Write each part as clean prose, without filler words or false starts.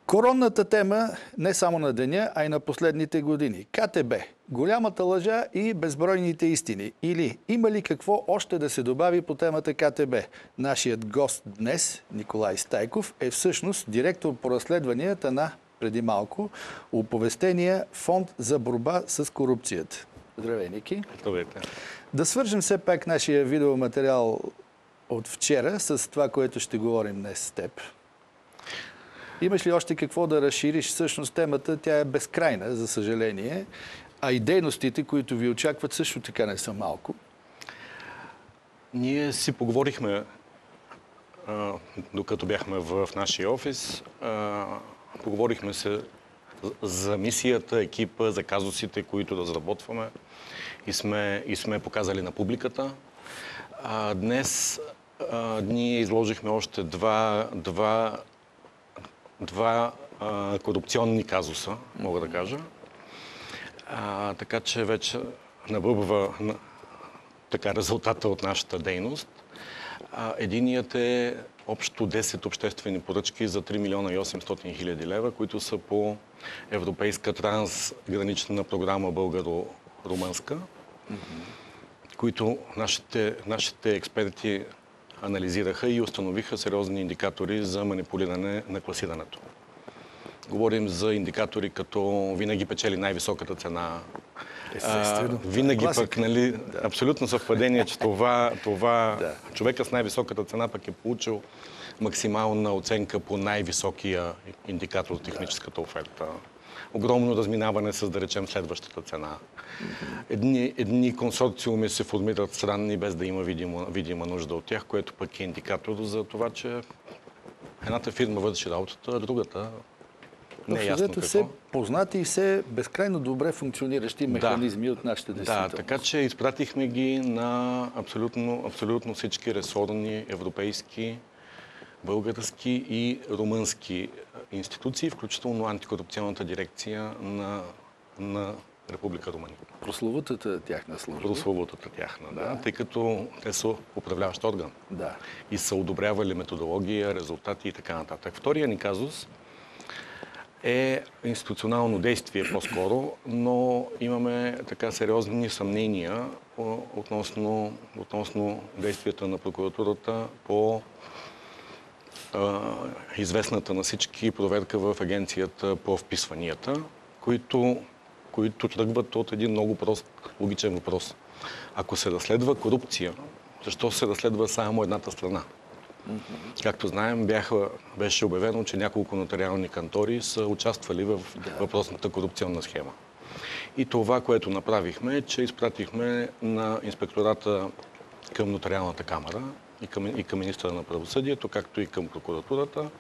Коронната тема не само на деня, а и на последните години. КТБ. Голямата лъжа и безбройните истини. Или има ли какво още да се добави по темата КТБ? Нашият гост днес, Николай Стайков, е всъщност директор по разследванията на, преди малко, оповестения Фонд за борба с корупцията. Здравей, Ники. Здравейте. Да свържем все пак нашия видеоматериал от вчера с това, което ще говорим днес с теб. Имаш ли още какво да разшириш? Всъщност темата, тя е безкрайна, за съжаление. А и дейностите, които ви очакват, също така не са малко. Ние си поговорихме, докато бяхме в нашия офис. Поговорихме се за мисията, екипа, за казусите, които разработваме и сме показали на публиката. Днес ние изложихме още два корупционни казуса, мога да кажа. Така че вече набъбва резултата от нашата дейност. Единият е общо 10 обществени поръчки за 3 милиона и 800 хиляди лева, които са по европейска трансгранична програма българо-румънска, които нашите експерти анализираха и установиха сериозни индикатори за манипулиране на класирането. Говорим за индикатори като винаги печели най-високата цена. Винаги пък, абсолютно съвпадение, че това човека с най-високата цена пък е получил максимална оценка по най-високия индикатор от техническата оферта. Огромно разминаване с, да речем, следващата цена. Едни консорциуми се формират странни, без да има видима нужда от тях, което пък е индикатор за това, че едната фирма върши работата, а другата не е ясно какво. Все познати и все безкрайно добре функциониращи механизми от нашата действителност. Да, така че изпратихме ги на абсолютно всички ресорни европейски, български и румънски институции, включително антикорупционната дирекция на Република Румъния. Прословутата тяхна служба. Прословутата тяхна, да. Тъй като те са управляващ орган. Да. И са одобрявали методология, резултати и така нататък. Втория ни казус е институционално действие по-скоро, но имаме така сериозни съмнения относно действията на прокуратурата по известната на всички проверка в Агенцията по вписванията, които тръгват от един много прост логичен въпрос. Ако се разследва корупция, защо се разследва само едната страна? Както знаем, беше обявено, че няколко нотариални кантори са участвали в въпросната корупционна схема. И това, което направихме, е, че изпратихме на инспектората към нотариалната камара и към министъра на правосъдието, както и към прокуратурата,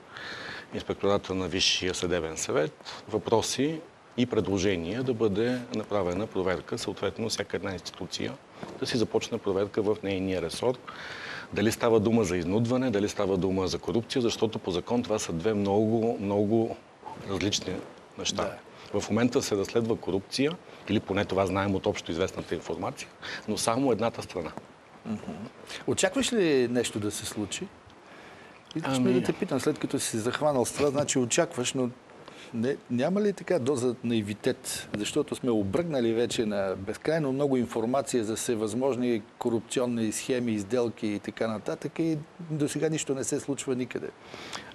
инспектората на Висшия съдебен съвет, въпроси и предложения да бъде направена проверка, съответно всяка една институция да си започне проверка в нейния ресор. Дали става дума за изнудване, дали става дума за корупция, защото по закон това са две много различни неща. Да. В момента се разследва корупция, или поне това знаем от общо известната информация, но само едната страна. Очакваш ли нещо да се случи? Искаме да те питам, след като си захванал с това, значи очакваш, но няма ли така доза наивитет? Защото сме обръгнали вече на безкрайно много информация за всевъзможни корупционни схеми, изделки и така нататък и до сега нищо не се случва никъде.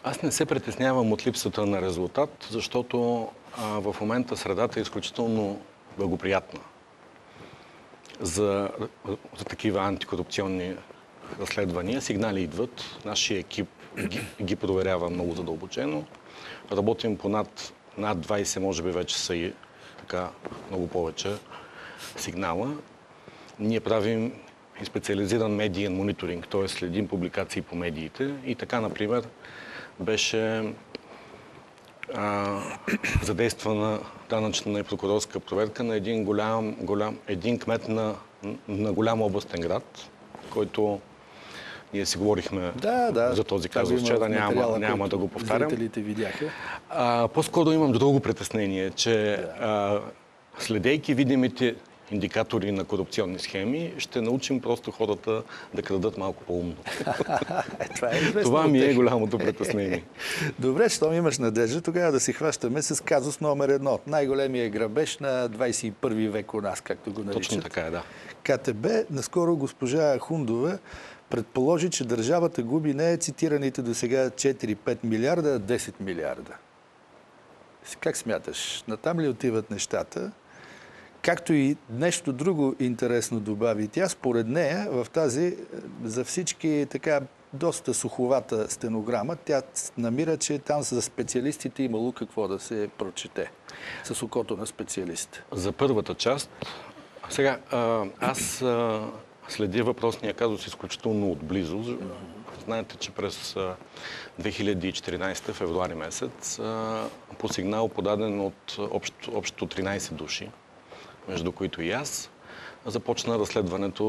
Аз не се притеснявам от липсата на резултат, защото в момента средата е изключително благоприятна за такива антикорупционни разследвания. Сигнали идват, нашия екип ги проверява много задълбочено. Работим по над 20, може би вече са и така много повече сигнала. Ние правим и специализиран медиен мониторинг, т.е. следим публикации по медиите. И така, например, беше задействана данъчна и прокурорска проверка на един кмет на голям областен град, който ние си говорихме за този казус вчера, няма да го повтарям. Зрителите видяха. По-скоро имам друго притеснение, че следейки видимите индикатори на корупционни схеми, ще научим просто хората да крадат малко по-умно. Това ми е голямото притеснение. Добре, щом имаш надежда, тогава да се хващаме с казус номер 1. Най-големия грабеж на 21 век у нас, както го наричат. Точно така е, да. КТБ. Наскоро госпожа Ахундова предположи, че държавата губи не цитираните до сега 4-5 милиарда, а 10 милиарда. Как смяташ? Натам ли отиват нещата? Както и нещо друго интересно добави тя, според нея в тази за всички така доста суховата стенограма, тя намира, че там за специалистите имало какво да се прочете с окото на специалист. За първата част, сега аз следя въпросния казус изключително отблизо. Знаете, че през 2014 февруари месец по сигнал подаден от общо 13 души, между които и аз, започна разследването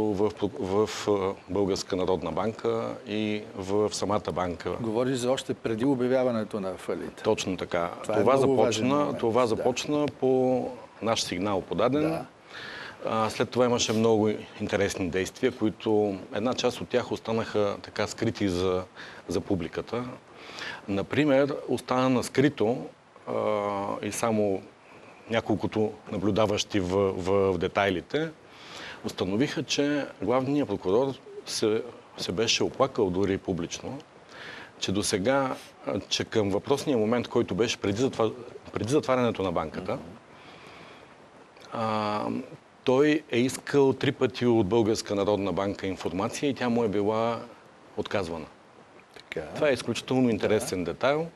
в Българска народна банка и в самата банка. Говориш за още преди обявяването на фалит. Точно така. Това започна по наш сигнал подаден. Да. След това имаше много интересни действия, които една част от тях останаха така скрити за публиката. Например, остана скрито и само няколкото наблюдаващи в детайлите установиха, че главният прокурор се беше оплакал дори публично, че до сега, че към въпросния момент, който беше преди затварянето на банката, той е искал 3 пъти от Българска народна банка информация и тя му е била отказвана. Така. Това е изключително интересен детайл.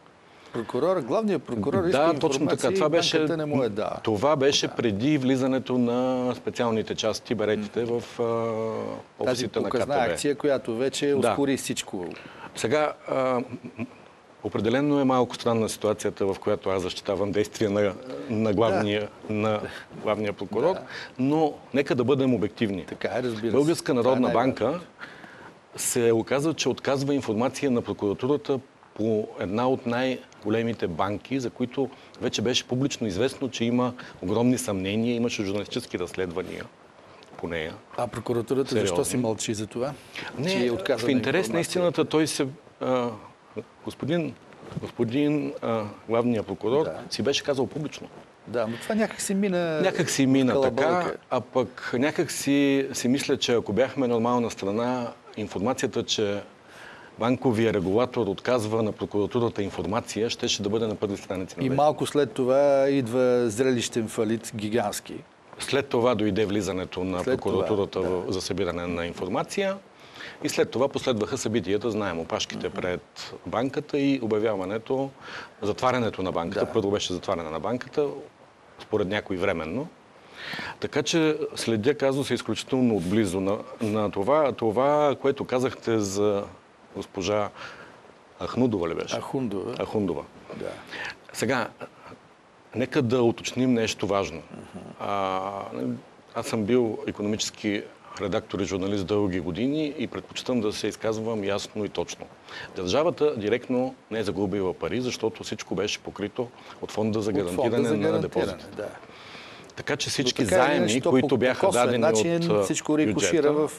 Главният прокурор иска информация точно така. не му е дала. Това беше преди влизането на специалните части, беретите в офисите на КТБ. Тази показна акция, която вече ускори всичко. Сега, определено е малко странна ситуацията, в която аз защитавам действия на главния прокурор, но нека да бъдем обективни. Така е, разбира се. Българска народна банка се оказва, че отказва информация на прокуратурата по една от най-големите банки, за които вече беше публично известно, че има огромни съмнения, имаше журналистически разследвания по нея. А прокуратурата защо си мълчи за това? Не, в интерес на истината той се... Господин главният прокурор си беше казал публично. Да, но това някак си мина... Някак си мина така, а пък някак си мисля, че ако бяхме нормална страна, информацията, че банковия регулатор отказва на прокуратурата информация, щеше да бъде на първи страници на И малко след това идва зрелищен фалит гигантски. След това дойде влизането на прокуратурата за събиране на информация и след това последваха събитията, знаем, опашките пред банката и обявяването, затварянето на банката. Първо беше затваряне на банката, според някой временно. Така че следя казуса изключително отблизо на това, което казахте за госпожа Ахмудова ли беше? Ахундова. Да. Сега, нека да уточним нещо важно. Аз съм бил икономически редактор и журналист дълги години и предпочитам да се изказвам ясно и точно. Държавата директно не е загубила пари, защото всичко беше покрито от фонда за гарантиране на депозитите. Да. Така че всички заеми, които бяха дадени от всичко рикошира в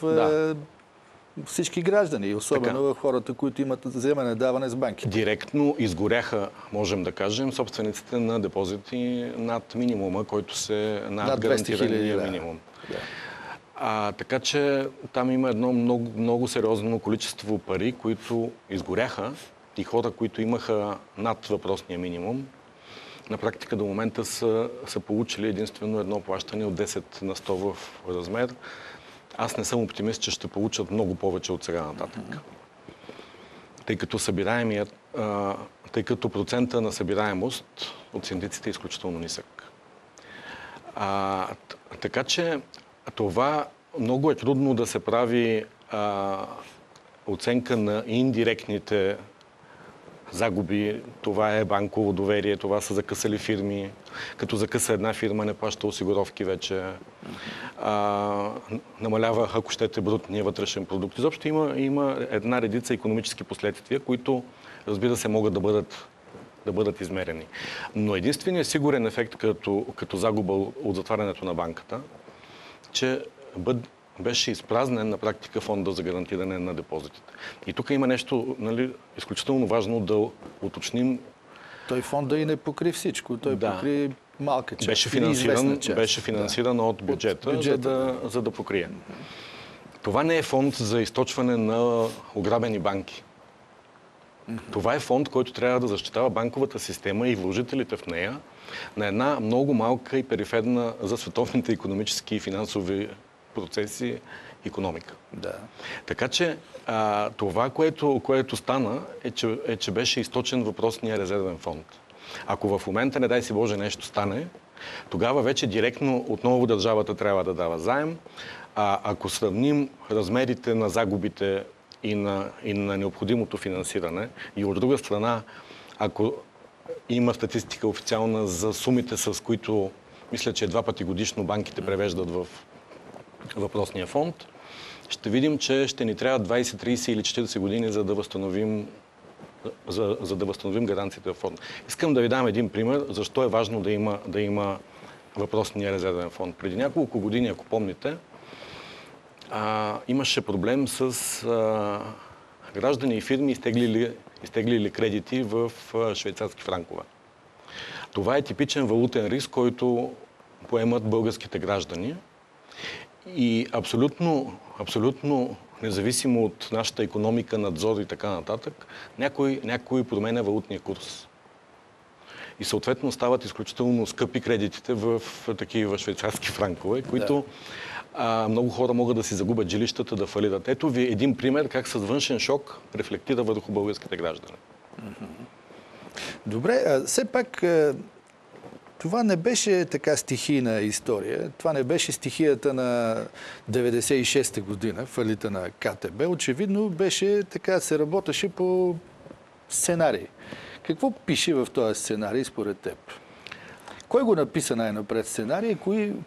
всички граждани, особено в хората, които имат вземане-даване с банки. Директно изгоряха, можем да кажем, собствениците на депозити над минимума, който се над гарантирания минимум. Да. Така че там има едно много, много сериозно количество пари, които изгоряха и хора, които имаха над въпросния минимум, на практика до момента са получили единствено едно плащане от 10 на 100 в размер. Аз не съм оптимист, че ще получат много повече от сега нататък. Тъй като процента на събираемост от синдиците е изключително нисък. Така че това много е трудно да се прави оценка на индиректните загуби. Това е банково доверие, това са закъсали фирми. Като закъса една фирма, не плаща осигуровки вече. Намалява, ако щете, брутния вътрешен продукт. Изобщо има една редица икономически последствия, които, разбира се, могат да бъдат измерени. Но единственият сигурен ефект като загуба от затварянето на банката че беше изпразнен на практика фонда за гарантиране на депозитите. И тук има нещо, нали, изключително важно да уточним. Той фонда и не покри всичко. Той покри малка част. Беше финансиран от бюджета, за да покрие. Това не е фонд за източване на ограбени банки. Това е фонд, който трябва да защитава банковата система и вложителите в нея на една много малка и периферна за световните икономически и финансови процеси икономика. Да. Така че това, което стана, е, че беше източен въпросния резервен фонд. Ако в момента, не дай си Боже, нещо стане, тогава вече директно отново държавата трябва да дава заем. Ако сравним размерите на загубите и на необходимото финансиране, и от друга страна, ако има статистика официална за сумите, с които мисля, че 2 пъти годишно банките превеждат в въпросния фонд, ще видим, че ще ни трябва 20, 30 или 40 години, за да възстановим гаранцията в фонд. Искам да ви дам един пример, защо е важно да има въпросния резервен фонд. Преди няколко години, ако помните, имаше проблем с граждани и фирми, изтеглили кредити в швейцарски франкове. Това е типичен валутен риск, който поемат българските граждани. И абсолютно независимо от нашата икономика, надзор и така нататък, някой променя валутния курс. И съответно стават изключително скъпи кредитите в такива швейцарски франкове, които много хора могат да си загубят жилищата, да фалират. Ето ви един пример как с външен шок рефлектира върху българските граждани. Добре, все пак това не беше така стихийна история. Това не беше стихията на 96-та година, фалита на КТБ. Очевидно беше така, се работеше по сценарий. Какво пише в този сценарий според теб? Кой го написа най-напред сценарий?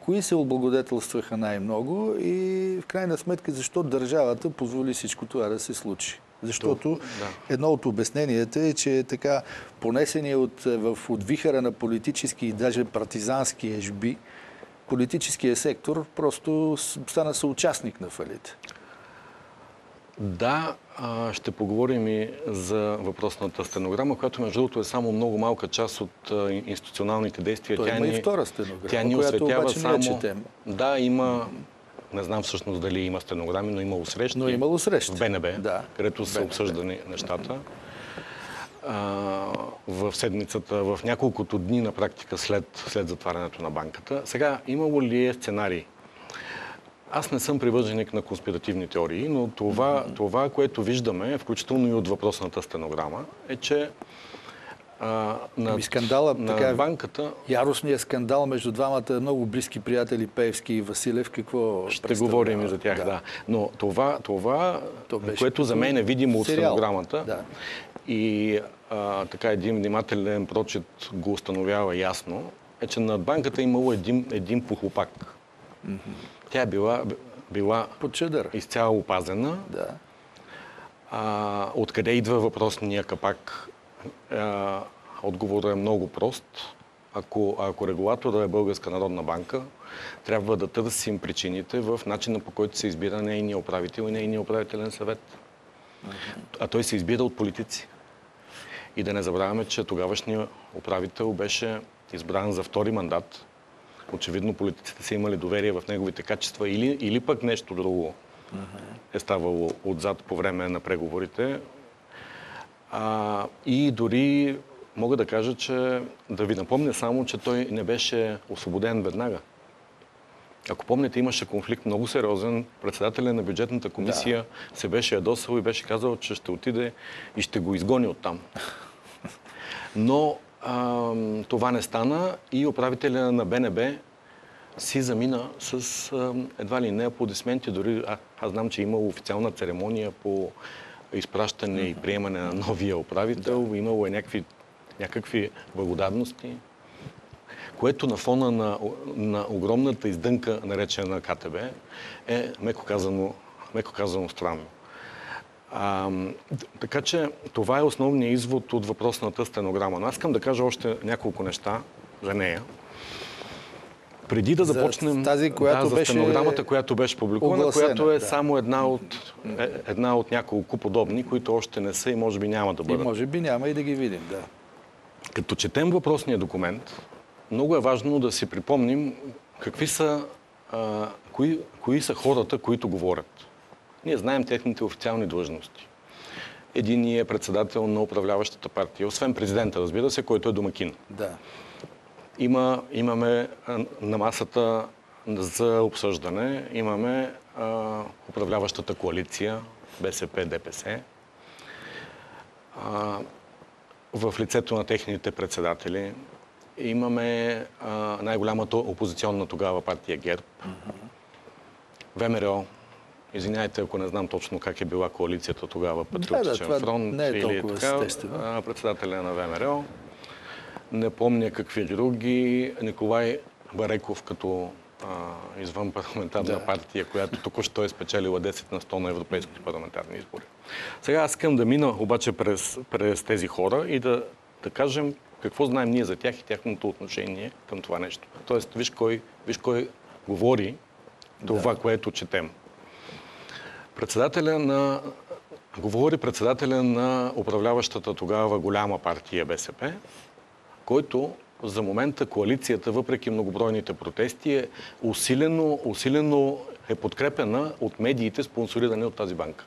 Кои се облагодетелстваха най-много? И в крайна сметка, защо държавата позволи всичко това да се случи? Защото едно от обясненията е, че така понесени от вихара на политически и даже партизански ежби, политическия сектор просто стана съучастник на фалит. Да, ще поговорим и за въпросната стенограма, която между другото е само много малка част от институционалните действия. Той има и втора стенограма, тя ни която осветява обаче само... не четем. Да, има... Не знам всъщност дали има стенограми, но имало срещи. Но имало срещи. В БНБ, където са обсъждани нещата. В седмицата, в няколкото дни на практика след затварянето на банката. Сега, имало ли е сценарий? Аз не съм привърженик на конспиративни теории, но това, което виждаме, включително и от въпросната стенограма, е, че скандала, на банката... Яростният скандал между двамата много близки приятели Пеевски и Василев, какво ще говорим и за тях, да. Но това което за мен е видимо от стенограмата и така един внимателен прочит го установява ясно, е, че над банката имало един похлопак. Тя е била изцяло опазена. Откъде идва въпросния капак? Отговорът е много прост. Ако регулаторът е Българска народна банка, трябва да търсим причините в начина, по който се избира нейния управител и нейния управителен съвет. А той се избира от политици. И да не забравяме, че тогавашният управител беше избран за втори мандат. Очевидно политиците са имали доверие в неговите качества или пък нещо друго е ставало отзад по време на преговорите. И дори мога да кажа, че да ви напомня само, че той не беше освободен веднага. Ако помните, имаше конфликт много сериозен. Председателят на бюджетната комисия се беше ядосал и беше казал, че ще отиде и ще го изгони оттам. Но това не стана и управителя на БНБ си замина с едва ли не аплодисменти. Дори аз знам, че имало официална церемония по изпращане и приемане на новия управител. Имало е някакви благодарности, което на фона на огромната издънка, наречена КТБ, е меко казано странно. Така че това е основният извод от въпросната стенограма. Но аз искам да кажа още няколко неща за нея. Преди да започнем тази, която за беше стенограмата, която беше публикувана, огласена, която е да. само една от няколко подобни, които още не са и може би няма да И бъдат. може би няма и да ги видим, да. Като четем въпросния документ, много е важно да си припомним какви са, кои са хората, които говорят. Ние знаем техните официални длъжности. Един е председател на управляващата партия, освен президента, разбира се, който е домакин. Да. Имаме на масата за обсъждане, имаме управляващата коалиция, БСП, ДПС, в лицето на техните председатели. Имаме най-голямата опозиционна тогава партия ГЕРБ, ВМРО. Извиняйте, ако не знам точно как е била коалицията тогава, Патриотичен фронт не е или така, председателя на ВМРО. Не помня какви други. Николай Бареков като извън парламентарна партия, която току-що е спечелила 10 на 100 на европейските парламентарни избори. Сега аз искам да мина обаче през тези хора и да кажем какво знаем ние за тях и тяхното отношение към това нещо. Тоест, виж кой говори това, което четем. Говори председателя на управляващата тогава голяма партия БСП, който за момента коалицията, въпреки многобройните протести, е усилено е подкрепена от медиите, спонсорирани от тази банка.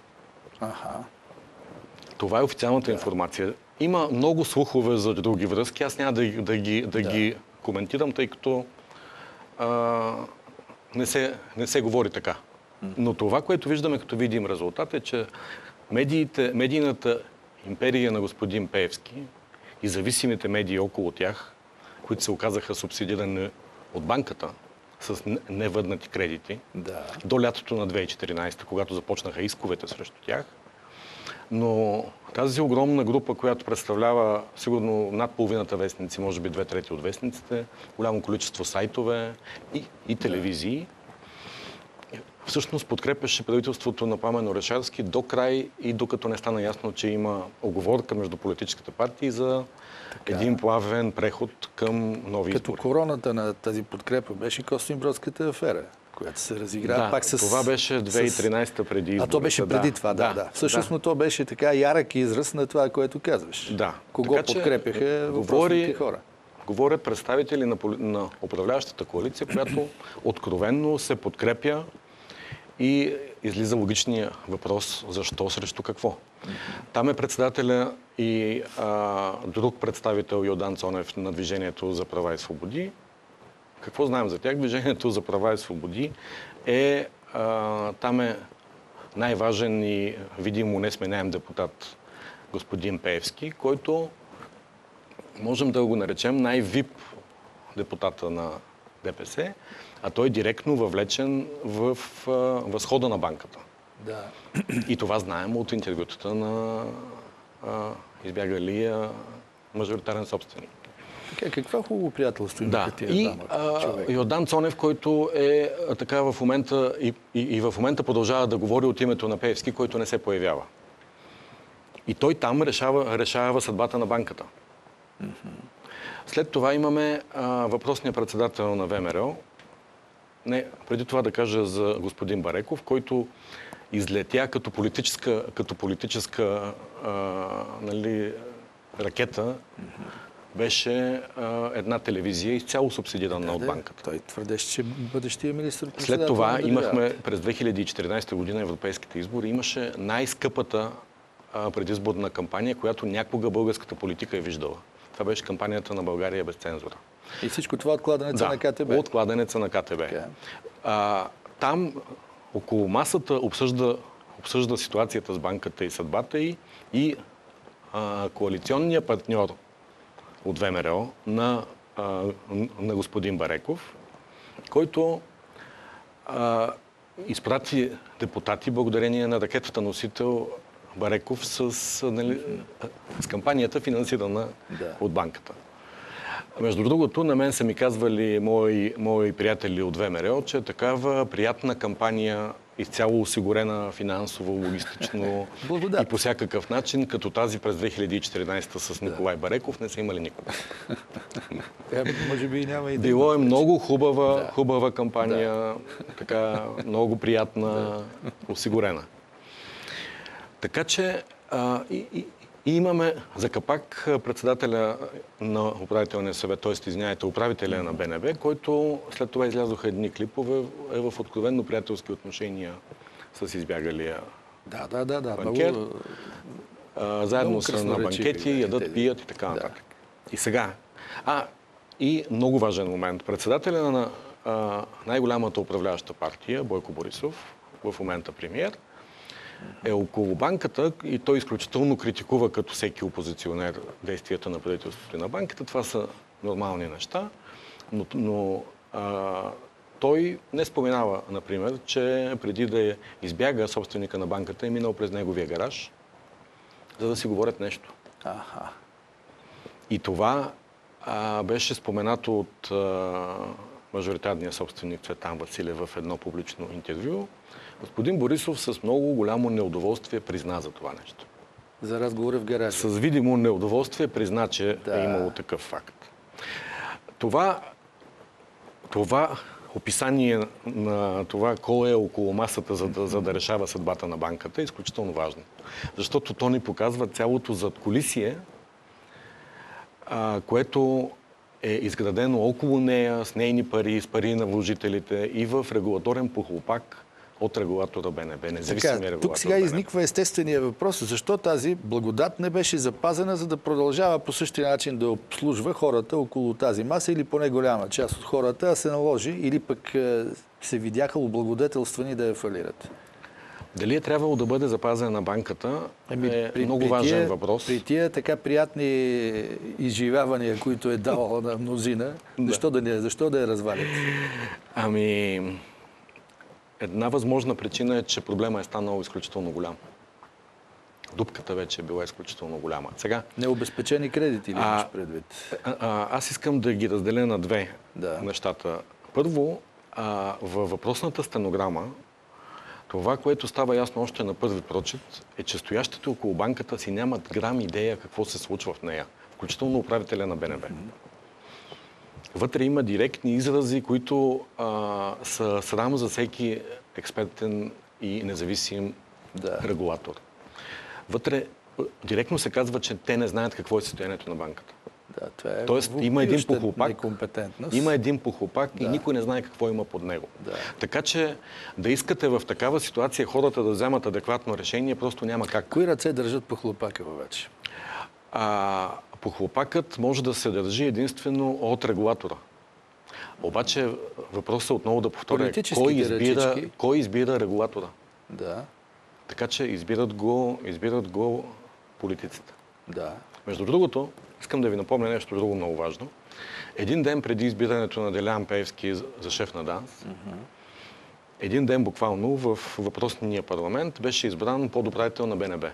Това е официалната информация. Има много слухове за други връзки. Аз няма да ги коментирам, тъй като не се говори така. Но това, което виждаме, като видим резултат, е, че медийната империя на господин Пеевски и зависимите медии около тях, които се оказаха субсидирани от банката с невърнати кредити, до лятото на 2014, когато започнаха исковете срещу тях. Но тази огромна група, която представлява сигурно над половината вестници, може би 2/3 от вестниците, голямо количество сайтове и телевизии, всъщност подкрепяше правителството на Пламен Орешарски до край и докато не стана ясно, че има оговорка между политическите партии за един плавен преход към нови избори. Като короната на тази подкрепа беше Костинбродската афера, която се разигра пак с... това беше 2013 преди изборите. А то беше преди това, да. Всъщност, но то беше така ярък израз на това, което казваш. Да. Кого подкрепяха въпросните хора? Говорят представители на управляващата коалиция, която откровенно се подкрепя и излиза логичния въпрос защо срещу какво. Там е председателя и друг представител Йордан Цонев на Движението за права и свободи. Какво знаем за тях? Движението за права и свободи там е най-важен и видимо несменяем депутат господин Пеевски, който можем да го наречем най-вип депутата на ДПС, а той е директно въвлечен в възхода на банката. Да. И това знаем от интервютата на избягалия мажоритарен собственик. Така, какво хубаво приятелство има тия двама човека? Йордан Цонев, който е така в момента и в момента продължава да говори от името на Пеевски, който не се появява. И той там решава съдбата на банката. След това имаме въпросния председател на ВМРО. Преди това да кажа за господин Бареков, който излетя като политическа ракета. Беше една телевизия изцяло субсидирана от банката. Той твърдеше, че бъдещия министър-председател. След това имахме през 2014 година европейските избори. Имаше най-скъпата предизборна кампания, която някога българската политика е виждала. Това беше кампанията на България без цензура. И всичко това от кладенеца на КТБ? От кладенеца на КТБ. Там около масата обсъжда ситуацията с банката и съдбата и коалиционния партньор от ВМРО на господин Бареков, който изпрати депутати благодарение на ракетата носител Бареков с кампанията, финансирана от банката. Между другото, на мен са ми казвали мои приятели от ВМРО, че такава приятна кампания изцяло осигурена финансово, логистично и по всякакъв начин, като тази през 2014 с Николай Бареков не са имали никога. Може би и няма и Било е много хубава кампания, така много приятна, осигурена. Така че и имаме за капак председателя на управителния съвет, т.е. управителя на БНБ, който след това излязоха едни клипове, е в откровенно приятелски отношения с избягалия банкер. Заедно са на банкети, ядат, пият и така нататък. И сега, и много важен момент, председателя на най-голямата управляваща партия, Бойко Борисов, в момента премиер, е около банката и той изключително критикува като всеки опозиционер действията на правителството и на банката. Това са нормални неща, но той не споменава, например, че преди да избяга собственика на банката е минал през неговия гараж, за да си говорят нещо. И това беше споменато от мажоритарния собственик Цветан Василев в едно публично интервю. Господин Борисов с много голямо неудоволствие призна за това нещо. За разговора в гаража. С видимо неудоволствие призна, че е имало такъв факт. Това описание на това кой е около масата, за да решава съдбата на банката, е изключително важно. Защото то ни показва цялото задкулисие, което е изградено около нея, с нейни пари, с пари на вложителите и в регулаторен похлопак от регулатора БНБ, независимия регулатор. Тук сега изниква естествения въпрос, защо тази благодат не беше запазена, за да продължава по същия начин да обслужва хората около тази маса или поне голяма част от хората, а се наложи или пък се видяха облагодетелствани да я фалират. Дали е трябвало да бъде запазена на банката е много важен въпрос. При тия така приятни изживявания, които е давала на мнозина, защо да я развалят? Една възможна причина е, че проблема е станал изключително голям. Дупката вече е била изключително голяма. Сега, необезпечени кредити ли имаш предвид? Аз искам да ги разделя на две нещата. Първо, във въпросната стенограма, това, което става ясно още на първи прочит, е, че стоящите около банката си нямат грам идея какво се случва в нея, включително управителя на БНБ. Вътре има директни изрази, които са срам за всеки експертен и независим регулатор. Вътре директно се казва, че те не знаят какво е състоянието на банката. Тоест има един похлопак, и никой не знае какво има под него. Така че да искате в такава ситуация хората да вземат адекватно решение, просто няма как. Кои ръце държат похлопака вече? Похлопакът може да се държи единствено от регулатора. Обаче въпросът отново да повторя, кой избира регулатора? Така че избират го политиците. Между другото, искам да ви напомня нещо друго много важно. Един ден преди избирането на Делян Пеевски за шеф на ДАНС, един ден буквално в въпросния парламент беше избран подуправител на БНБ.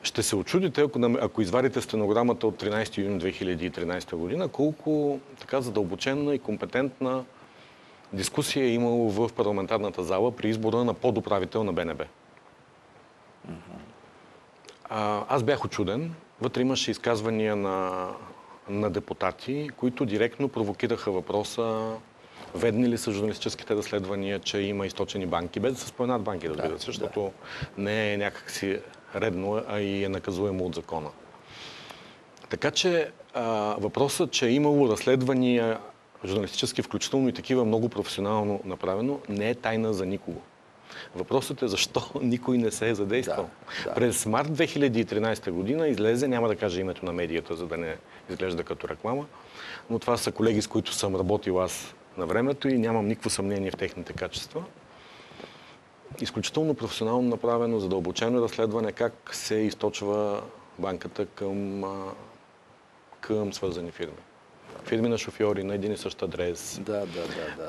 Ще се очудите, ако извадите стенограмата от 13 юни 2013 година, колко така задълбочена и компетентна дискусия е имало в парламентарната зала при избора на подуправител на БНБ. Аз бях очуден. Вътре имаше изказвания на депутати, които директно провокираха въпроса: ведни ли са журналистическите разследвания, че има източени банки, без да се споменат банки, разбира се, защото не е някакси редно, а и е наказуемо от закона. Така че въпросът, че е имало разследвания журналистически, включително и такива много професионално направено, не е тайна за никого. Въпросът е защо никой не се е задействал. През март 2013 година излезе, няма да кажа името на медията, за да не изглежда като реклама, но това са колеги, с които съм работил аз на времето и нямам никакво съмнение в техните качества. Изключително професионално направено, задълбочено разследване как се източва банката към свързани фирми. Фирми на шофьори на един и същ адрес.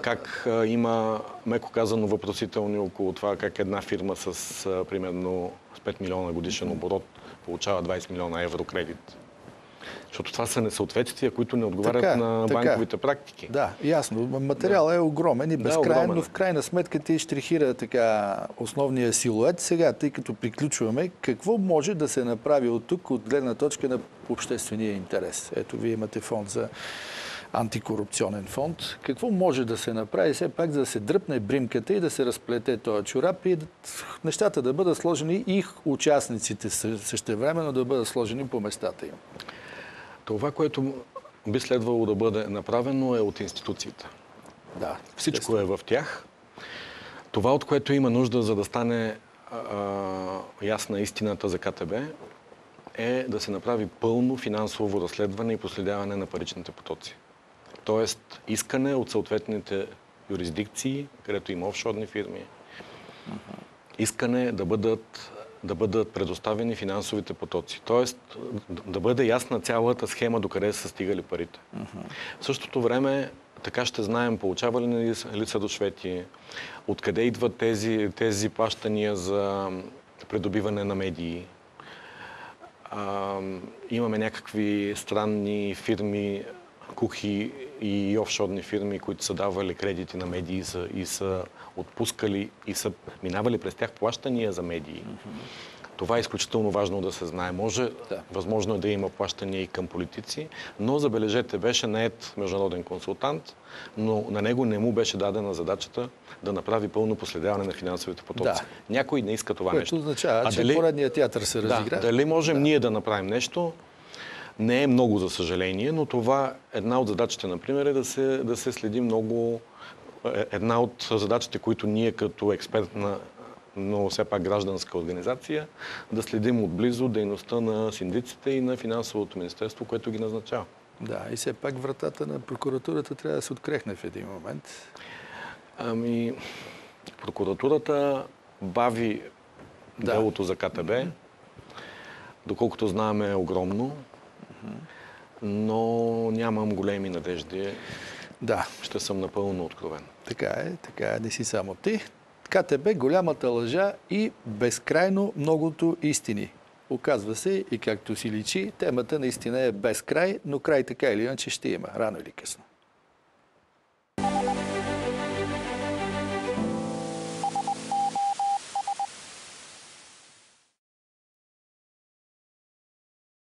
Как има, меко казано, въпросителни около това как една фирма с примерно с 5 милиона годишен оборот получава 20 милиона евро кредит. Защото това са несъответствия, които не отговарят на банковите практики. Да, ясно. Материалът е огромен и безкрайен, но в крайна сметка ти штрихира така основния силует. Сега, тъй като приключваме, какво може да се направи от тук, от гледна точка на обществения интерес? Ето, вие имате фонд за антикорупционен фонд. Какво може да се направи все пак, за да се дръпне бримката и да се разплете този чорап и нещата да бъдат сложени и участниците същевременно да бъдат сложени по местата им? Това, което би следвало да бъде направено, е от институциите. Да, всичко е в тях. Това, от което има нужда, за да стане ясна истината за КТБ, е да се направи пълно финансово разследване и проследяване на паричните потоци. Тоест, искане от съответните юрисдикции, където има офшорни фирми, искане да бъдат предоставени финансовите потоци. Тоест, да бъде ясна цялата схема докъде са стигали парите. В същото време, така ще знаем, получавали ли са дошвети, откъде идват тези плащания за придобиване на медии. Имаме някакви странни фирми, кухи и офшорни фирми, които са давали кредити на медии и са отпускали и са минавали през тях плащания за медии. Това е изключително важно да се знае. Възможно е да има плащания и към политици, но забележете, беше нает международен консултант, но на него не му беше дадена задачата да направи пълно последяване на финансовите потоци. Да. Някой не иска това нещо. Което означава, че поредният театър се разигра. Дали можем ние да направим нещо? Не е много, за съжаление, но това една от задачите, например, е да се следи много. Една от задачите, които ние като експертна, но все пак гражданска организация, да следим отблизо дейността на синдиците и на финансовото министерство, което ги назначава. Да, и все пак вратата на прокуратурата трябва да се открехне в един момент. Прокуратурата бави делото за КТБ. Доколкото знаем, е огромно, но нямам големи надежди. Да. Ще съм напълно откровен. Така е, не си само ти. КТБ, голямата лъжа и безкрайно многото истини. Оказва се, и както си личи, темата наистина е без край, но край така или иначе ще има, рано или късно.